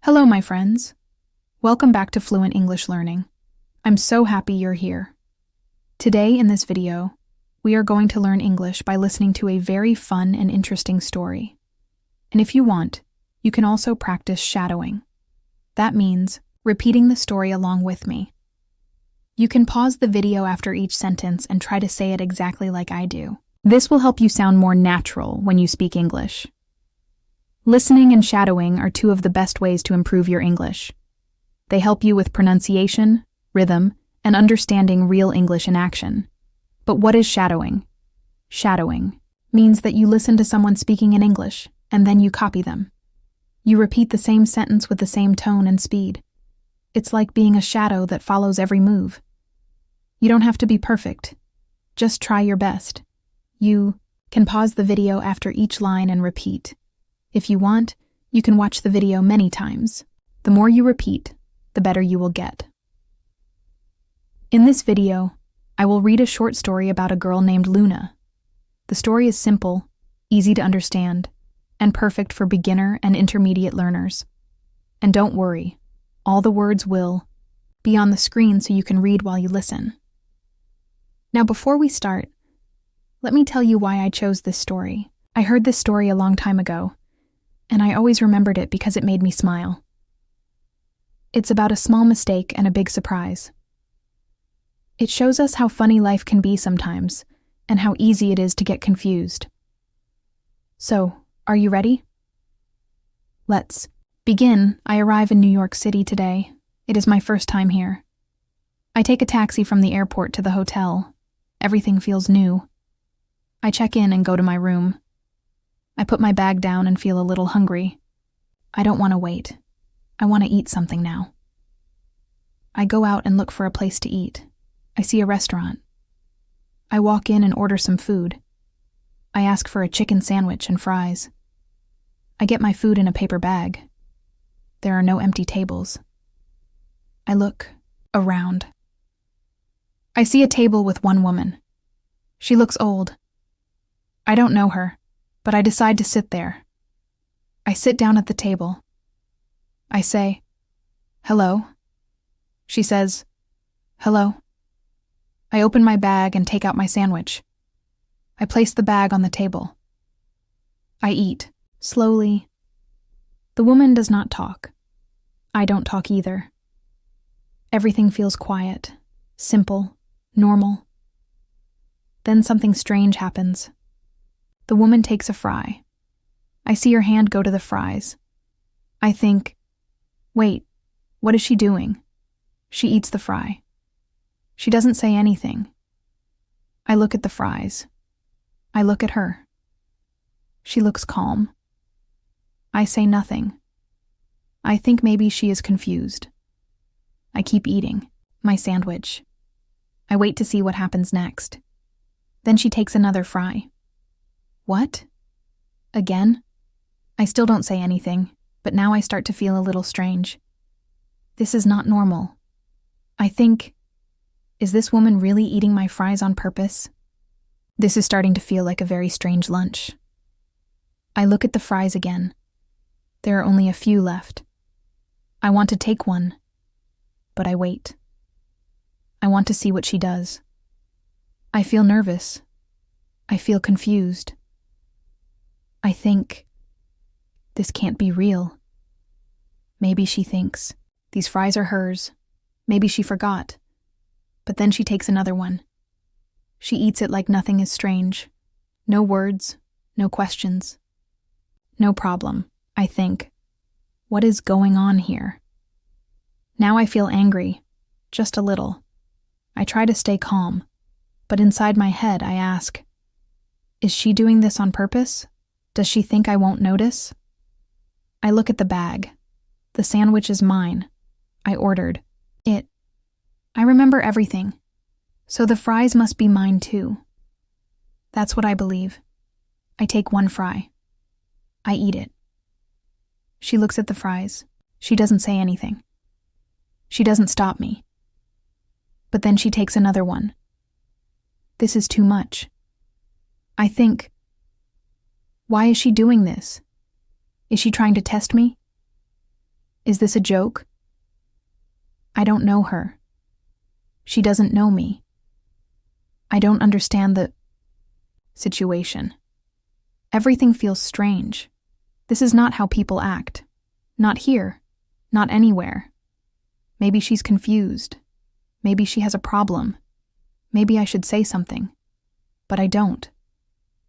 Hello, my friends. Welcome back to Fluent English Learning. I'm so happy you're here. Today, in this video, we are going to learn English by listening to a very fun and interesting story. And if you want, you can also practice shadowing. That means repeating the story along with me. You can pause the video after each sentence and try to say it exactly like I do. This will help you sound more natural when you speak English. Listening and shadowing are two of the best ways to improve your English. They help you with pronunciation, rhythm, and understanding real English in action. But what is shadowing? Shadowing means that you listen to someone speaking in English, and then you copy them. You repeat the same sentence with the same tone and speed. It's like being a shadow that follows every move. You don't have to be perfect. Just try your best. You can pause the video after each line and repeat. If you want, you can watch the video many times. The more you repeat, the better you will get. In this video, I will read a short story about a girl named Luna. The story is simple, easy to understand, and perfect for beginner and intermediate learners. And don't worry, all the words will be on the screen so you can read while you listen. Now, before we start, let me tell you why I chose this story. I heard this story a long time ago, and I always remembered it because it made me smile. It's about a small mistake and a big surprise. It shows us how funny life can be sometimes, and how easy it is to get confused. So, are you ready? Let's begin. I arrive in New York City today. It is my first time here. I take a taxi from the airport to the hotel. Everything feels new. I check in and go to my room. I put my bag down and feel a little hungry. I don't want to wait. I want to eat something now. I go out and look for a place to eat. I see a restaurant. I walk in and order some food. I ask for a chicken sandwich and fries. I get my food in a paper bag. There are no empty tables. I look around. I see a table with one woman. She looks old. I don't know her, but I decide to sit there. I sit down at the table. I say, "Hello." She says, "Hello." I open my bag and take out my sandwich. I place the bag on the table. I eat, slowly. The woman does not talk. I don't talk either. Everything feels quiet, simple, normal. Then something strange happens. The woman takes a fry. I see her hand go to the fries. I think, wait, what is she doing? She eats the fry. She doesn't say anything. I look at the fries. I look at her. She looks calm. I say nothing. I think maybe she is confused. I keep eating my sandwich. I wait to see what happens next. Then she takes another fry. What? Again? I still don't say anything, but now I start to feel a little strange. This is not normal. I think, is this woman really eating my fries on purpose? This is starting to feel like a very strange lunch. I look at the fries again. There are only a few left. I want to take one, but I wait. I want to see what she does. I feel nervous. I feel confused. I think, this can't be real. Maybe she thinks, these fries are hers. Maybe she forgot. But then she takes another one. She eats it like nothing is strange. No words, no questions. No problem, I think. What is going on here? Now I feel angry, just a little. I try to stay calm, but inside my head I ask, is she doing this on purpose? Does she think I won't notice? I look at the bag. The sandwich is mine. I ordered it. I remember everything. So the fries must be mine too. That's what I believe. I take one fry. I eat it. She looks at the fries. She doesn't say anything. She doesn't stop me. But then she takes another one. This is too much. I think, why is she doing this? Is she trying to test me? Is this a joke? I don't know her. She doesn't know me. I don't understand the situation. Everything feels strange. This is not how people act. Not here. Not anywhere. Maybe she's confused. Maybe she has a problem. Maybe I should say something. But I don't.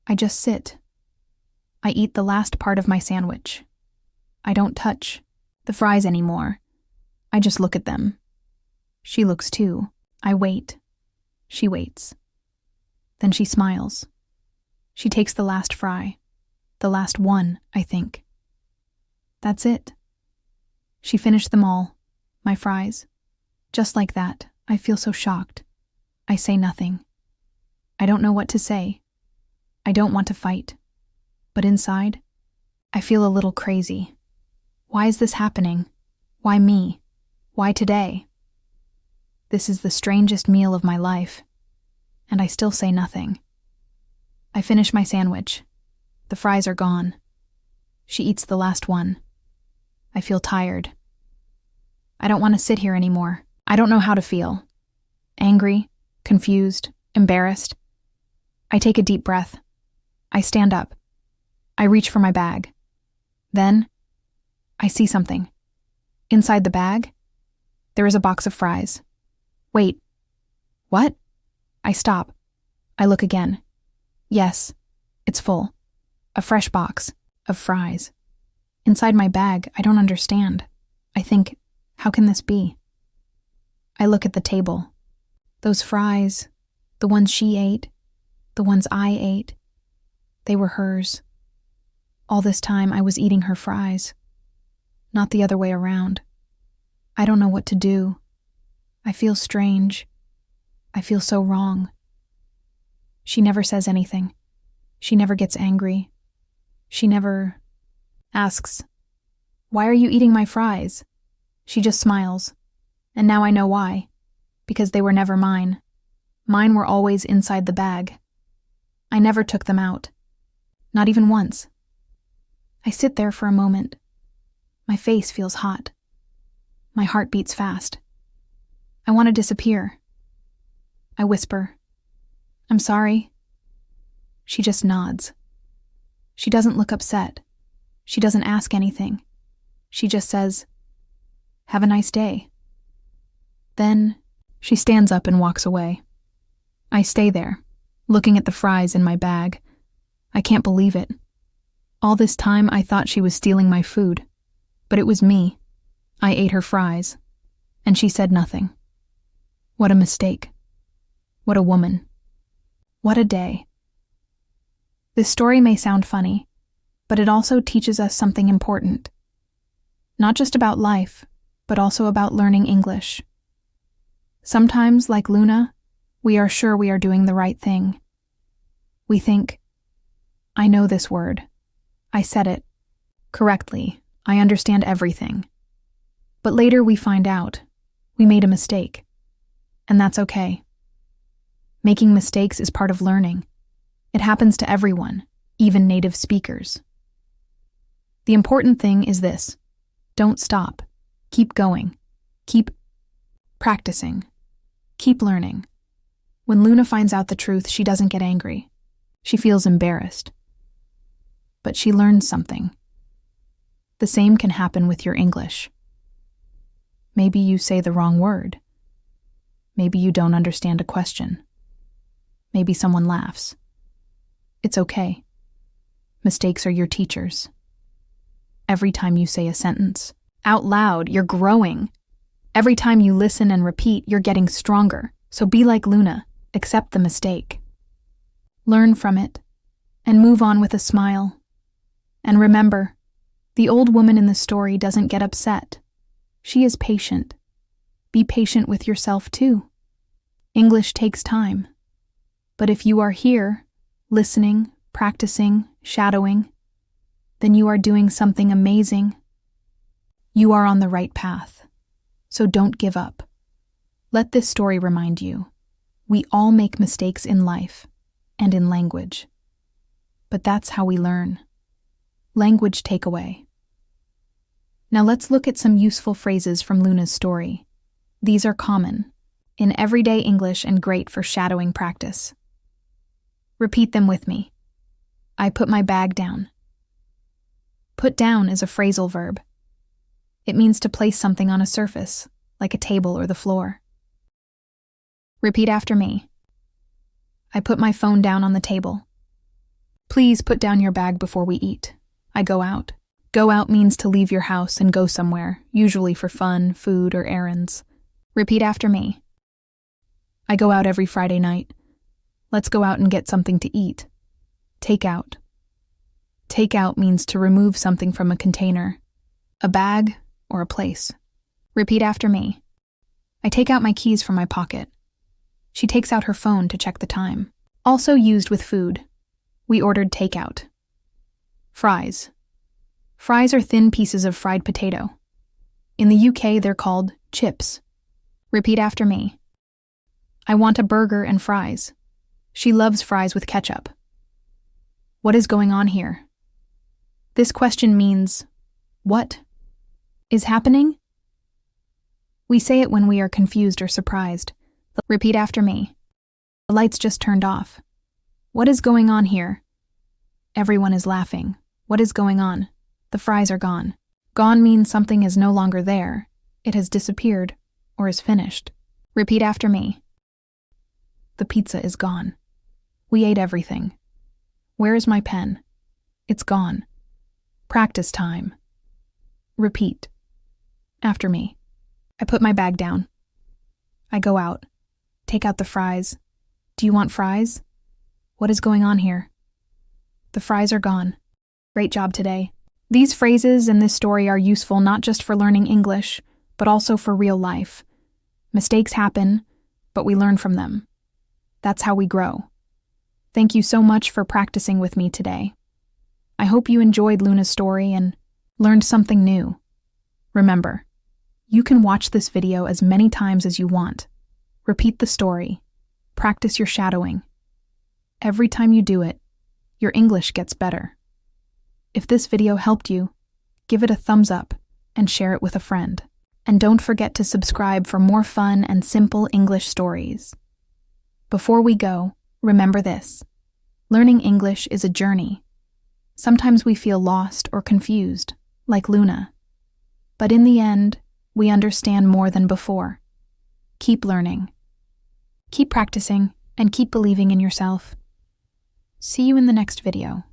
I just sit. I eat the last part of my sandwich. I don't touch the fries anymore. I just look at them. She looks too. I wait. She waits. Then she smiles. She takes the last fry. The last one, I think. That's it. She finished them all. My fries. Just like that, I feel so shocked. I say nothing. I don't know what to say. I don't want to fight. But inside, I feel a little crazy. Why is this happening? Why me? Why today? This is the strangest meal of my life, and I still say nothing. I finish my sandwich. The fries are gone. She eats the last one. I feel tired. I don't want to sit here anymore. I don't know how to feel. Angry, confused, embarrassed. I take a deep breath. I stand up. I reach for my bag. Then, I see something. Inside the bag, there is a box of fries. Wait. What? I stop. I look again. Yes, it's full. A fresh box of fries. Inside my bag, I don't understand. I think, how can this be? I look at the table. Those fries, the ones she ate, the ones I ate, they were hers. All this time I was eating her fries, not the other way around. I don't know what to do. I feel strange. I feel so wrong. She never says anything. She never gets angry. She never asks, "Why are you eating my fries?" She just smiles. And now I know why. Because they were never mine. Mine were always inside the bag. I never took them out. Not even once. I sit there for a moment. My face feels hot. My heart beats fast. I want to disappear. I whisper, "I'm sorry." She just nods. She doesn't look upset. She doesn't ask anything. She just says, "Have a nice day." Then she stands up and walks away. I stay there, looking at the fries in my bag. I can't believe it. All this time I thought she was stealing my food, but it was me. I ate her fries, and she said nothing. What a mistake. What a woman. What a day. This story may sound funny, but it also teaches us something important. Not just about life, but also about learning English. Sometimes, like Luna, we are sure we are doing the right thing. We think, "I know this word. I said it correctly. I understand everything." But later we find out we made a mistake, and that's okay. Making mistakes is part of learning. It happens to everyone, even native speakers. The important thing is this: don't stop. Keep going. Keep practicing. Keep learning. When Luna finds out the truth, she doesn't get angry. She feels embarrassed. But she learns something. The same can happen with your English. Maybe you say the wrong word. Maybe you don't understand a question. Maybe someone laughs. It's okay. Mistakes are your teachers. Every time you say a sentence out loud, you're growing. Every time you listen and repeat, you're getting stronger. So be like Luna. Accept the mistake. Learn from it, and move on with a smile. And remember, the old woman in the story doesn't get upset. She is patient. Be patient with yourself too. English takes time. But if you are here, listening, practicing, shadowing, then you are doing something amazing. You are on the right path. So don't give up. Let this story remind you, we all make mistakes in life and in language. But that's how we learn. Language takeaway. Now let's look at some useful phrases from Luna's story. These are common in everyday English and great for shadowing practice. Repeat them with me. I put my bag down. Put down is a phrasal verb. It means to place something on a surface, like a table or the floor. Repeat after me. I put my phone down on the table. Please put down your bag before we eat. I go out. Go out means to leave your house and go somewhere, usually for fun, food, or errands. Repeat after me. I go out every Friday night. Let's go out and get something to eat. Take out. Take out means to remove something from a container, a bag, or a place. Repeat after me. I take out my keys from my pocket. She takes out her phone to check the time. Also used with food. We ordered takeout. Fries. Fries are thin pieces of fried potato. In the UK, they're called chips. Repeat after me. I want a burger and fries. She loves fries with ketchup. What is going on here? This question means, what is happening? We say it when we are confused or surprised. Repeat after me. The lights just turned off. What is going on here? Everyone is laughing. What is going on? The fries are gone. Gone means something is no longer there. It has disappeared or is finished. Repeat after me. The pizza is gone. We ate everything. Where is my pen? It's gone. Practice time. Repeat after me. I put my bag down. I go out. Take out the fries. Do you want fries? What is going on here? The fries are gone. Great job today. These phrases in this story are useful not just for learning English, but also for real life. Mistakes happen, but we learn from them. That's how we grow. Thank you so much for practicing with me today. I hope you enjoyed Luna's story and learned something new. Remember, you can watch this video as many times as you want. Repeat the story. Practice your shadowing. Every time you do it, your English gets better. If this video helped you, give it a thumbs up and share it with a friend. And don't forget to subscribe for more fun and simple English stories. Before we go, remember this. Learning English is a journey. Sometimes we feel lost or confused, like Luna. But in the end, we understand more than before. Keep learning. Keep practicing and keep believing in yourself. See you in the next video.